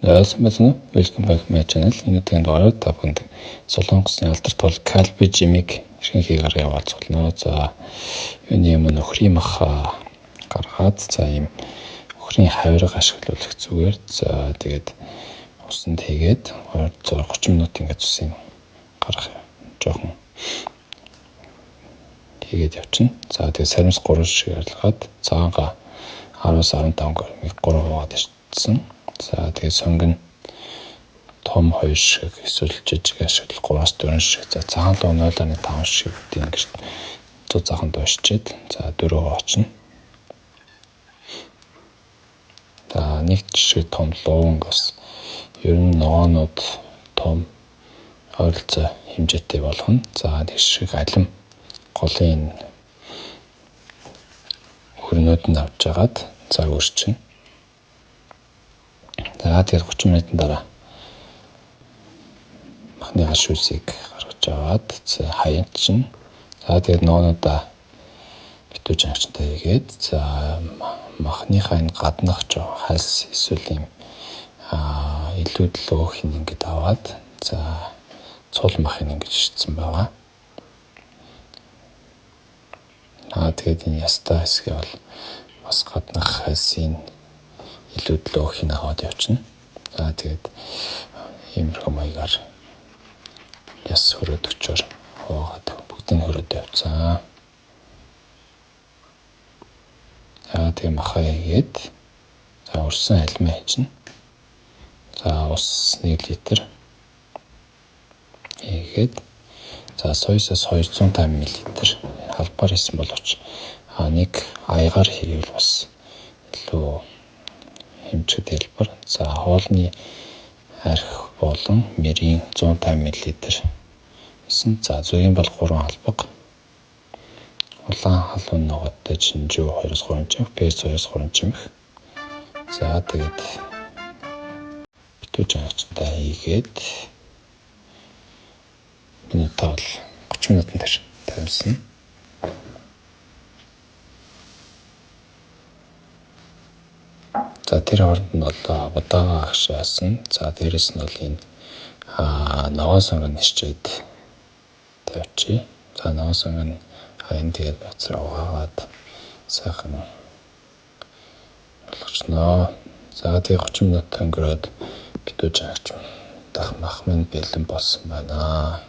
Welcome back to my channel. Энэ удаагийн дугаараар та бүхэнд Солонгосын алдарт бол Кальби Жимиг шинэхээр явуулцгаална. За юуны юм нөхрийн мах гаргаад ийм өхрийн хавирга ашиглуулах зүгээр. За тэгээд усанд хийгээд 30 минут ингээд үсийн гарах жоохон хийгээд явчихна. За тэгээд саримс 3 шиг ялгаад цагаанга 10-15 грамыг 3 хуваад ирсэн. За тэгээд сонгон том 2 шиг эсвэл жижиг ашиглах 3-4 шиг. За цагаан луу 0.5 шиг ингэж 100 цаахан дуушчихэд за 4 хуучна. За нэг жишээ том лууг бас ер нь ногоонууд том ойролцоо хэмжээтэй болгоно. За нэг шиг алим голын хөрнүүд нь авч жагаад цаг үрчинэ. За тэгээд 30 минутын дараа махны гашуусыг гаргаж аваад хаяачин. За тэгээд ногоонуудаа битүүж ангачтай хийгээд за махныхаа энэ гаднах жоо хальс эсвэл юм илүү лөөх юм ингээд аваад за цул махыг ингэж шидсэн байгаа. Тэгээд энэ ястаа хэсгээ бол бас гаднах хальсын илүү лөөхийг аваад явчихна. За тэгээд иймэрхүү маягаар яс хөрөөд өчөөр хоогаад бүгдийг хөрөөд явцсан. Тэгээд махаа хийгээд за урсан алимаа хийчихнэ. За ус 1 литр хийгээд за соёсоос 250 мл халбаар хийсэн боловч нэг аягаар хийвэл бас илүү хэмжээд хэлбэр. За хоолны арх болон мэрийн 150 мл гэсэн. За зүйн бол 3 албаг. Улаан халуун ногоотой чинжүү 2-3 жимх, пес 2-3 жимх. За тэгээд битүүж ангачтай хийгээд минутаа бол 30 минутын дээр тавьсан. За тэр хооронд нь бол удаага агшаасан. За дээрэс нь бол энэ ногоон сонгон нишчээд тавьчих. За ногоон сонгон энэ тэгээд бацраа угаагаад сайхан болгочноо. За тэгээд 30 минут өнгөрөөд битүүж ангч дах мах минь бэлэн болсон байна.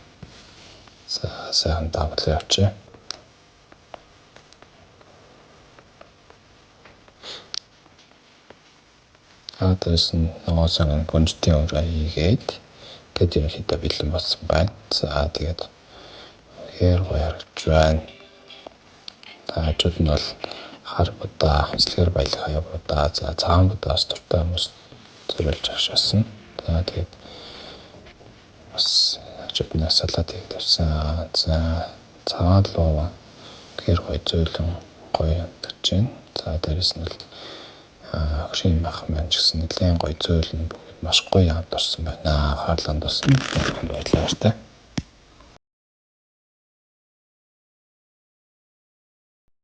За сайхан давлаа явчих. Дээрээс нь ногоон сонгон гүнжтийн ураа хийгээд гээд ерөнхийдөө бэлэн болсон байна. За тэгээд хэр гоё харагдж байна. Хажууд нь бол хар будаа, эслэгээр баялаг хаяа будаа, за цагаан будаас дуртай хүмүүс зөвлөж агшаасан. За тэгээд бас хажууд нь салат хийгээд авсан. За цагаан луу хэр гоё зөөлөн гоё ядаж байна. За дээрээс нь бол өхрийн мах маань ч гэсэн нэлээд гоё зөөлөн бүгд маш гоё хамт орсон байна. Хаалганд бас баярлалаа.